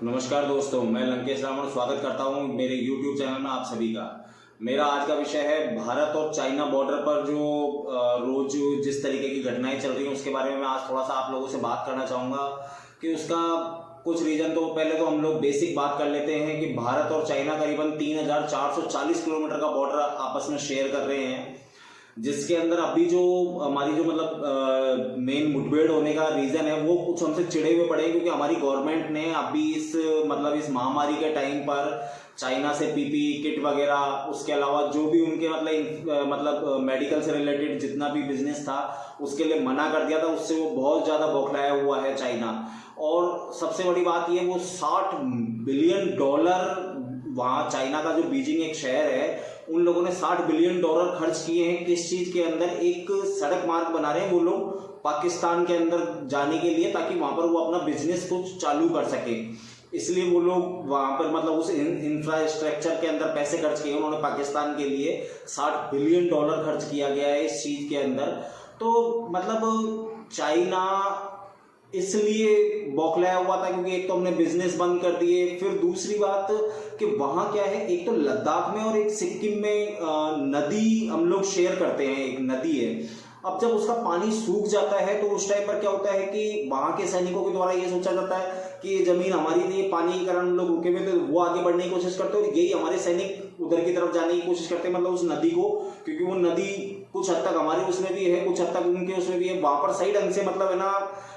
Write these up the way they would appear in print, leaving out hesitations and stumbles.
नमस्कार दोस्तों, मैं लंकेश रावण स्वागत करता हूं मेरे YouTube चैनल में आप सभी का। मेरा आज का विषय है भारत और चाइना बॉर्डर पर जो रोज जिस तरीके की घटनाएं चल रही हैं उसके बारे में मैं आज थोड़ा सा आप लोगों से बात करना चाहूँगा कि उसका कुछ रीज़न। तो पहले तो हम लोग बेसिक बात कर लेते हैं कि भारत और चाइना करीबन 3440 किलोमीटर का बॉर्डर आपस में शेयर कर रहे हैं, जिसके अंदर अभी जो हमारी जो मेन मुठभेड़ होने का रीजन है वो कुछ हमसे चिढ़े हुए पड़े, क्योंकि हमारी गवर्नमेंट ने अभी इस महामारी के टाइम पर चाइना से पीपी किट वगैरह, उसके अलावा जो भी उनके मेडिकल से रिलेटेड जितना भी बिजनेस था उसके लिए मना कर दिया था। उससे वो बहुत ज़्यादा बौखलाया हुआ है चाइना। और सबसे बड़ी बात ये, वो $60 बिलियन वहाँ चाइना का जो बीजिंग एक शहर है, उन लोगों ने $60 बिलियन खर्च किए हैं। किस चीज़ के अंदर? एक सड़क मार्ग बना रहे हैं वो लोग पाकिस्तान के अंदर जाने के लिए, ताकि वहाँ पर वो अपना बिजनेस कुछ चालू कर सके। इसलिए वो लोग वहाँ पर उस इंफ्रास्ट्रक्चर के अंदर पैसे खर्च किए उन्होंने पाकिस्तान के लिए। $60 बिलियन खर्च किया गया है इस चीज़ के अंदर। तो चाइना इसलिए बौखलाया हुआ था क्योंकि एक तो हमने बिजनेस बंद कर दिए, फिर दूसरी बात कि वहाँ क्या है, एक तो लद्दाख में और एक सिक्किम में नदी हम लोग शेयर करते हैं, एक नदी है। अब जब उसका पानी सूख जाता है तो उस टाइम पर क्या होता है कि वहाँ के सैनिकों के द्वारा ये सोचा जाता है कि ये जमीन हमारी थी, पानी के कारण हम लोग रुके हुए थे, तो वो आगे बढ़ने की कोशिश करते हैं और यही हमारे सैनिक उधर की तरफ जाने की कोशिश करते हैं, उस नदी को, क्योंकि वो नदी कुछ हद तक हमारे उसमें भी है, कुछ हद तक उनके उसमें भी है। वहाँ पर सही ढंग से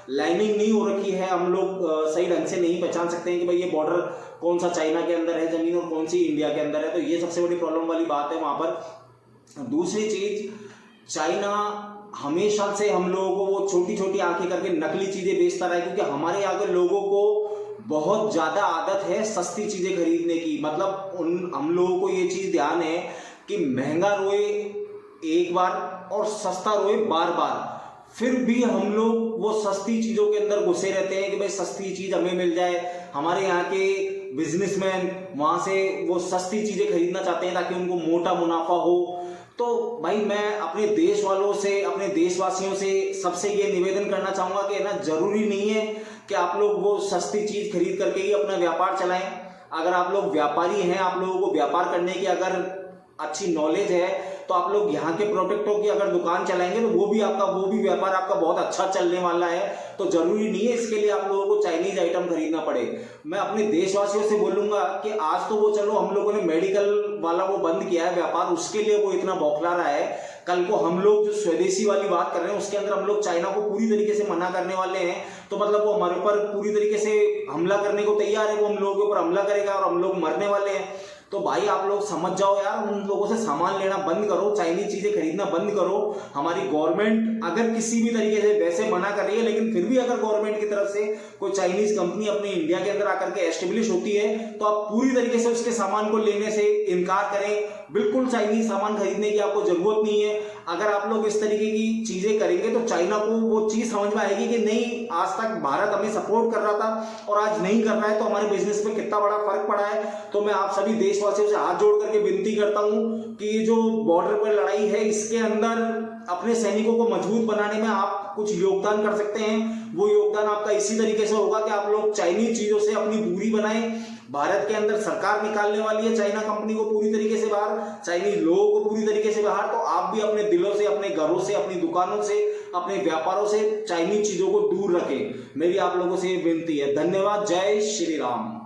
लाइनिंग नहीं हो रखी है, हम लोग सही ढंग से नहीं पहचान सकते हैं कि भाई ये बॉर्डर कौन सा चाइना के अंदर है जमीन और कौन सी इंडिया के अंदर है। तो ये सबसे बड़ी प्रॉब्लम वाली बात है वहाँ पर। दूसरी चीज, चाइना हमेशा से हम लोगों को वो छोटी छोटी आंखें करके नकली चीजें बेचता रहा है, क्योंकि हमारे यहाँ के लोगों को बहुत ज्यादा आदत है सस्ती चीजें खरीदने की। हम लोगों को ये चीज ध्यान है कि महंगा रोए एक बार और सस्ता रोए बार बार, फिर भी हम लोग वो सस्ती चीजों के अंदर घुसे रहते हैं कि भाई सस्ती चीज हमें मिल जाए। हमारे यहाँ के बिजनेसमैन वहां से वो सस्ती चीजें खरीदना चाहते हैं ताकि उनको मोटा मुनाफा हो। तो भाई मैं अपने देश वालों से, अपने देशवासियों से सबसे ये निवेदन करना चाहूंगा कि ना, जरूरी नहीं है कि आप लोग वो सस्ती चीज खरीद करके ही अपना व्यापार चलाएं। अगर आप लोग व्यापारी हैं, आप लोगों को व्यापार करने की अगर अच्छी नॉलेज है, तो आप लोग यहाँ के प्रोडक्टों की अगर दुकान चलाएंगे तो वो भी व्यापार आपका बहुत अच्छा चलने वाला है। तो जरूरी नहीं है इसके लिए आप लोगों को चाइनीज आइटम खरीदना पड़े। मैं अपने देशवासियों से बोलूंगा कि आज तो वो चलो हम लोगों ने मेडिकल वाला वो बंद किया है व्यापार, उसके लिए वो इतना बौखला रहा है। कल को हम लोग जो स्वदेशी वाली बात कर रहे हैं उसके अंदर हम लोग चाइना को पूरी तरीके से मना करने वाले हैं, तो वो हमारे ऊपर पूरी तरीके से हमला करने को तैयार है। वो हम लोगों के ऊपर हमला करेगा और हम लोग मरने वाले हैं। तो भाई आप लोग समझ जाओ यार, उन लोगों से सामान लेना बंद करो, चाइनीज चीजें खरीदना बंद करो। हमारी गवर्नमेंट अगर किसी भी तरीके से वैसे मना कर रही है, लेकिन फिर भी अगर गवर्नमेंट की तरफ से कोई चाइनीज कंपनी अपने इंडिया के अंदर आकर के एस्टेब्लिश होती है, तो आप पूरी तरीके से उसके सामान को लेने से इनकार करें। बिल्कुल चाइनीज सामान खरीदने की आपको जरूरत नहीं है। अगर आप लोग इस तरीके की चीजें करेंगे तो चाइना को वो चीज समझ में आएगी कि नहीं, आज तक भारत हमें सपोर्ट कर रहा था और आज नहीं कर रहा है, तो हमारे बिजनेस में कितना बड़ा फर्क पड़ा है। तो मैं आप सभी देशवासियों से हाथ जोड़ करके विनती करता हूं कि ये जो बॉर्डर पर लड़ाई है, इसके अंदर अपने सैनिकों को मजबूत बनाने में आप कुछ योगदान कर सकते हैं। वो योगदान आपका इसी तरीके से होगा कि आप लोग चाइनीज चीजों से अपनी दूरी बनाएं। भारत के अंदर सरकार निकालने वाली है चाइना कंपनी को पूरी तरीके से बाहर, चाइनीज लोगों को पूरी तरीके से बाहर। तो आप भी अपने दिलों से, अपने घरों से, अपनी दुकानों से, अपने व्यापारों से चाइनीज चीजों को दूर रखें। मेरी आप लोगों से विनती है। धन्यवाद। जय श्री राम।